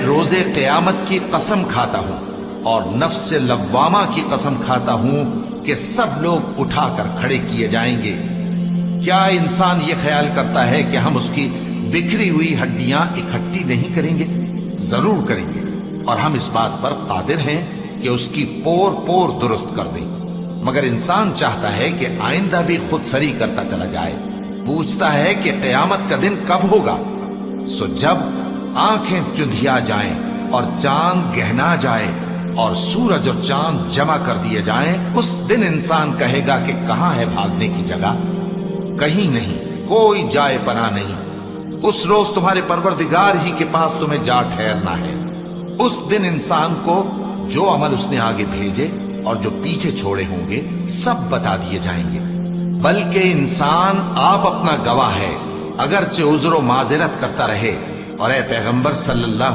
روزے قیامت کی قسم کھاتا ہوں اور نفس لوامہ کی قسم کھاتا ہوں کہ سب لوگ اٹھا کر کھڑے کیے جائیں گے۔ کیا انسان یہ خیال کرتا ہے کہ ہم اس کی بکھری ہوئی ہڈیاں اکٹھی نہیں کریں گے؟ ضرور کریں گے، اور ہم اس بات پر قادر ہیں کہ اس کی پور پور درست کر دیں۔ مگر انسان چاہتا ہے کہ آئندہ بھی خود سری کرتا چلا جائے، پوچھتا ہے کہ قیامت کا دن کب ہوگا۔ سو جب آنکھیں چندھیا جائیں اور چاند گہنا جائے اور سورج اور چاند جمع کر دیے جائیں، اس دن انسان کہے گا کہ کہاں ہے بھاگنے کی جگہ؟ کہیں نہیں، کوئی جائے پناہ نہیں۔ اس روز تمہارے پروردگار ہی کے پاس تمہیں جا ٹھہرنا ہے۔ اس دن انسان کو جو عمل اس نے آگے بھیجے اور جو پیچھے چھوڑے ہوں گے سب بتا دیے جائیں گے۔ بلکہ انسان آپ اپنا گواہ ہے، اگرچہ عذر و معذرت کرتا رہے۔ اور اے پیغمبر صلی اللہ